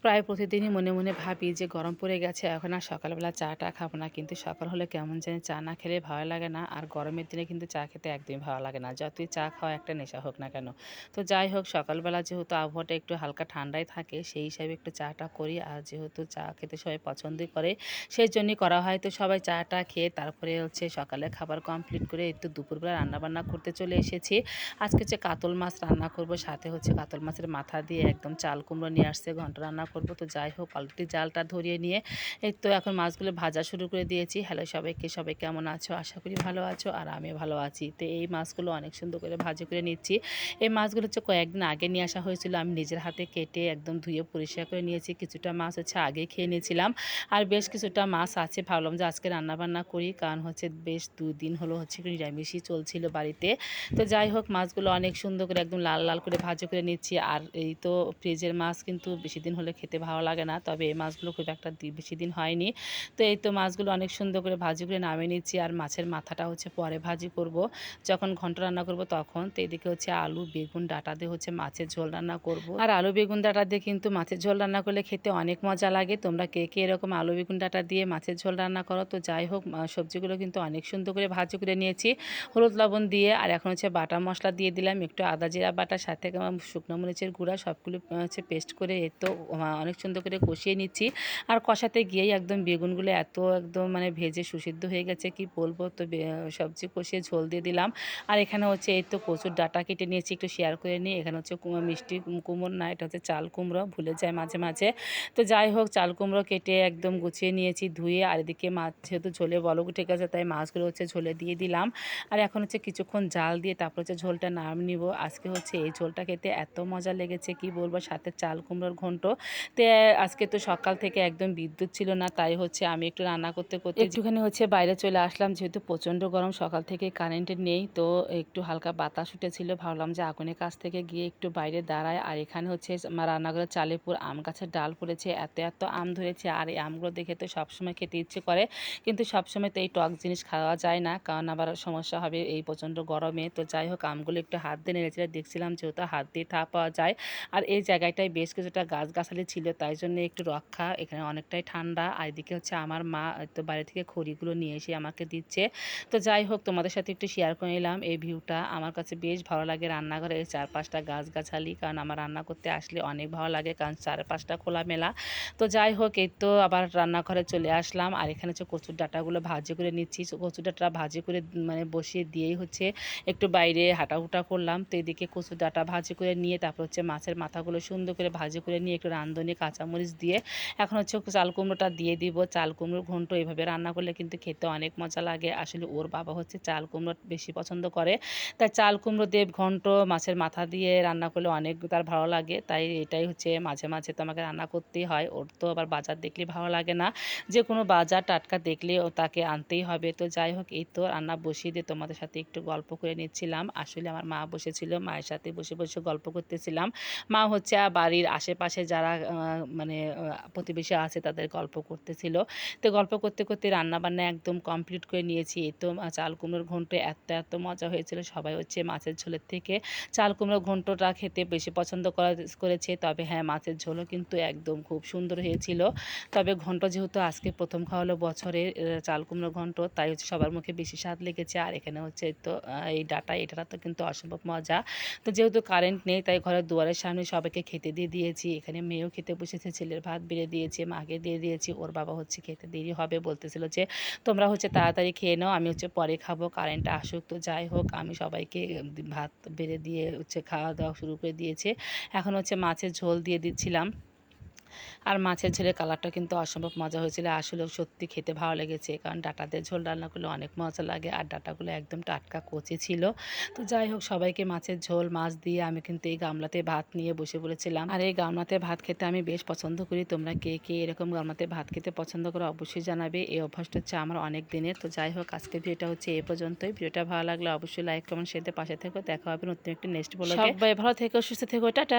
প্রায় প্রতিদিনই মনে মনে ভাবি যে গরম পড়ে গেছে, এখন আর সকালবেলা চাটা খাবো না। কিন্তু সকাল হলে কেমন জানি চা না খেলে ভালো লাগে না। আর গরমের দিনে কিন্তু চা খেতে একদমই ভালো লাগে না। যতই চা খাওয়া একটা নেশা হোক না কেন। তো যাই হোক, সকালবেলা যেহেতু আবহাওয়াটা একটু হালকা ঠান্ডাই থাকে, সেই হিসাবে একটু চাটা করি। আর যেহেতু চা খেতে সবাই পছন্দই করে, সেই জন্যই করা হয়। তো সবাই চাটা খেয়ে তারপরে হচ্ছে সকালে খাবার কমপ্লিট করে একটু দুপুরবেলা রান্নাবান্না করতে চলে এসেছি। আজকে হচ্ছে কাতল মাছ রান্না করব, সাথে হচ্ছে কাতল মাছের মাথা দিয়ে একদম চাল কুমড়ো নিয়ে আসছে, ঘন্ট রান্না করব। তো যাই হোক, অলরেডি জালটা ধরিয়ে নিয়ে এই তো এখন মাছগুলো ভাজা শুরু করে দিয়েছি। হ্যালো সবাইকে, সবাই কেমন আছো? আশা করি ভালো আছো, আর আমি ভালো আছি। তো এই মাছগুলো অনেক সুন্দর করে ভাজি করে নিচ্ছি। এই মাছগুলো হচ্ছে কয়েকদিন আগে নিয়ে আসা হয়েছিল, আমি নিজের হাতে কেটে একদম ধুয়ে পরিষ্কার করে নিয়েছি। কিছুটা মাছ হচ্ছে আগে খেয়ে নিয়েছিলাম, আর বেশ কিছুটা মাছ আছে। ভাবলাম যে আজকে রান্নাবান্না করি, কারণ হচ্ছে বেশ 2 দিন হলো হচ্ছে নিরামিষই চলছিল বাড়িতে। তো যাই হোক, মাছগুলো অনেক সুন্দর করে একদম লাল লাল করে ভাজি করে নিচ্ছি। আর এই তো ফ্রিজের মাছ কিন্তু বেশি দিন হলে খেতে ভালো লাগে না, তবে এই মাছগুলো খুব একটা বেশি দিন হয়নি। তো এই তো মাছগুলো অনেক সুন্দর করে ভাজি করে নামিয়ে নিচ্ছি। আর মাছের মাথাটা হচ্ছে পরে ভাজি করব, যখন ঘন্ট রান্না করব তখন। তো এদিকে হচ্ছে আলু বেগুন ডাঁটা দিয়ে হচ্ছে মাছের ঝোল রান্না করব। আর আলু বেগুন ডাঁটা দিয়ে কিন্তু মাছের ঝোল রান্না করলে খেতে অনেক মজা লাগে। তোমরা কে কে এরকম আলু বেগুন ডাঁটা দিয়ে মাছের ঝোল রান্না করো? তো যাই হোক, সবজিগুলো কিন্তু অনেক সুন্দর করে ভাজি করে নিয়েছি হলুদ লবণ দিয়ে। আর এখন হচ্ছে বাটা মশলা দিয়ে দিলাম, একটু আদা জিরা বাটা, সাথে শুকনো মরিচের গুঁড়া, সবগুলো হচ্ছে পেস্ট করে এ তো অনেক সুন্দর করে কষিয়ে নিচ্ছি। আর কষাতে গিয়েই একদম বেগুনগুলো এত একদম মানে ভেজে সুসিদ্ধ হয়ে গেছে, কি বলবো। তো সবজি কষিয়ে ঝোল দিয়ে দিলাম। আর এখানে হচ্ছে এই তো কচুর ডাঁটা কেটে নিয়েছি, একটু শেয়ার করে নিই। এখানে হচ্ছে মিষ্টি কুমড়ো না, এটা হচ্ছে চাল কুমড়ো, ভুলে যায় মাঝে মাঝে। তো যাই হোক, চাল কুমড়ো কেটে একদম গুছিয়ে নিয়েছি ধুয়ে। আর এদিকে মাছ যেহেতু ঝোলে বলক উঠে গেছে, তাই মাছগুলো হচ্ছে ঝোলে দিয়ে দিলাম। আর এখন হচ্ছে কিছুক্ষণ জাল দিয়ে তারপর হচ্ছে ঝোলটা নাম নিব। আজকে হচ্ছে এই ঝোলটা খেতে এত মজা লেগেছে, কি বলবো, সাথে চাল কুমড়োর ঘন্ট। তো আজকে তো সকাল থেকে একদম বিদ্যুৎ ছিল না, তাই হচ্ছে আমি একটু রান্না করতে করতে একটুখানি হচ্ছে বাইরে চলে আসলাম, যেহেতু প্রচণ্ড গরম, সকাল থেকে কারেন্ট নেই। তো একটু হালকা বাতাস উঠেছিল, ভাবলাম যে আগুনের কাছ থেকে গিয়ে একটু বাইরে দাঁড়ায়। আর এখানে হচ্ছে আমার রান্নাঘরের চালেপুর আম গাছের ডাল পড়েছে, এত এত আম ধরেছে। আর এই আমগুলো দেখে তো সবসময় খেতে ইচ্ছে করে, কিন্তু সবসময় তো এই টক জিনিস খাওয়া যায় না, কারণ আবার সমস্যা হবে এই প্রচণ্ড গরমে। তো যাই হোক, আমগুলো একটু হাত দিয়ে নেড়েচেড়ে দেখছিলাম, যেহেতু হাত দিয়ে ঠা পাওয়া যায়। আর এই জায়গাটায় বেশ কিছুটা গাছগাছালি ছিল, তাই জন্য একটু রক্ষা, এখানে অনেকটাই ঠান্ডা। আর এদিকে হচ্ছে আমার মা তো বাইরে থেকে খড়িগুলো নিয়ে এসে আমাকে দিচ্ছে। তো যাই হোক, তোমাদের সাথে একটু শেয়ার করে নিলাম এই ভিউটা। আমার কাছে বেশ ভালো লাগে রান্নাঘরের চারপাশটা গাছগাছালি, কারণ আমার রান্না করতে আসলে অনেক ভালো লাগে, কারণ চারপাশটা খোলামেলা। তো যাই হোক, এই তো আবার রান্নাঘরে চলে আসলাম। আর এখানে হচ্ছে কচুর ডাঁটাগুলো ভাজি করে নিচ্ছি। কচুর ডাঁটা ভাজি করে মানে বসিয়ে দিয়েই হচ্ছে একটু বাইরে হাঁটাহুটা করলাম। তো এদিকে কচুর ডাঁটা ভাজি করে নিয়ে তারপর হচ্ছে মাছের মাথাগুলো সুন্দর করে ভাজি করে নিয়ে একটু রাঁধুনি কাঁচামরিচ দিয়ে এখন হচ্ছে চাল কুমড়োটা দিয়ে দিব। চাল কুমড়োর ঘন্ট এভাবে রান্না করলে কিন্তু খেতে অনেক মজা লাগে। আসলে ওর বাবা হচ্ছে চাল কুমড়ো বেশি পছন্দ করে, তাই চাল কুমড়ো দিয়ে ঘন্ট মাছের মাথা দিয়ে রান্না করলে অনেক তার ভালো লাগে। তাই এটাই হচ্ছে মাঝে মাঝে তো আমাকে রান্না করতেই হয়। ওর তো আবার বাজার দেখলে ভালো লাগে না, যে কোনো বাজার টাটকা দেখলে ও তাকে আনতেই হবে। তো যাই হোক, এই তো রান্না বসিয়ে দিয়ে তোমাদের সাথে একটু গল্প করে নিচ্ছিলাম। আসলে আমার মা বসেছিল, মায়ের সাথে বসে বসে গল্প করতেছিলাম। মা হচ্ছে বাড়ির আশেপাশে যারা মানে প্রতিবেশী আছে তাদের গল্প করতেছিল। তো গল্প করতে করতে রান্নাবান্না একদম কমপ্লিট করে নিয়েছি। এই তো চাল কুমড়োর ঘন্ট এত এত মজা হয়েছিল, সবাই হচ্ছে মাছের ঝোলের থেকে চাল কুমড়োর ঘন্টটা খেতে বেশি পছন্দ করেছে। তবে হ্যাঁ, মাছের ঝোলও কিন্তু একদম খুব সুন্দর হয়েছিল। তবে ঘন্ট যেহেতু আজকে প্রথম খাওয়া হলো বছরে চাল কুমড়ো ঘন্ট, তাই হচ্ছে সবার মুখে বেশি স্বাদ লেগেছে। আর এখানে হচ্ছে তো এই ডাটা, এটা তো কিন্তু অসম্ভব মজা। তো যেহেতু কারেন্ট নেই, তাই ঘরের দুয়ারের সামনে সবাইকে খেতে দিয়ে দিয়েছি। এখানে মেয়েও খেতে বসেছে, ছেলের ভাত বেড়ে দিয়েছে, মাকে দিয়ে দিয়েছি। ওর বাবা হচ্ছে খেতে দেরি হবে, বলতেছিল যে তোমরা হচ্ছে তাড়াতাড়ি খেয়ে নাও, আমি হচ্ছে পরে খাবো, কারেন্টটা আসুক। তো যাই হোক, আমি সবাইকে ভাত বেড়ে দিয়ে হচ্ছে খাওয়া দাওয়া শুরু করে দিয়েছে। এখন হচ্ছে মাছের ঝোল দিয়ে দিচ্ছিলাম। আর মাছের ঝোলের কালারটা কিন্তু অসম্ভব মজা হয়েছিল। আসলেও সত্যি খেতে ভালো লেগেছে, কারণ ডাঁটা দিয়ে ঝোল রান্না করলে অনেক মজা লাগে। আর ডাঁটাগুলো একদম টাটকা কচি ছিল। তো যাই হোক, সবাইকে মাছের ঝোল মাছ দিয়ে আমি কিন্তু এই গামলাতে ভাত নিয়ে বসে পড়েছিলাম। আর এই গামলাতে ভাত খেতে আমি বেশ পছন্দ করি। তোমরা কে কে এরকম গামলাতে ভাত খেতে পছন্দ করো অবশ্যই জানাবে। এই অভ্যাসটা হচ্ছে আমার অনেক দিনের। তো যাই হোক, আজকে ভিডিওটা হচ্ছে এ পর্যন্তই। ভিডিওটা ভালো লাগলে অবশ্যই লাইক কমেন্ট শেয়ার পাশে থেকো। দেখা হবে নতুন একটি নেক্সট ব্লগে। সবাই ভালো থেকো, সুস্থ থেকো, টাটা।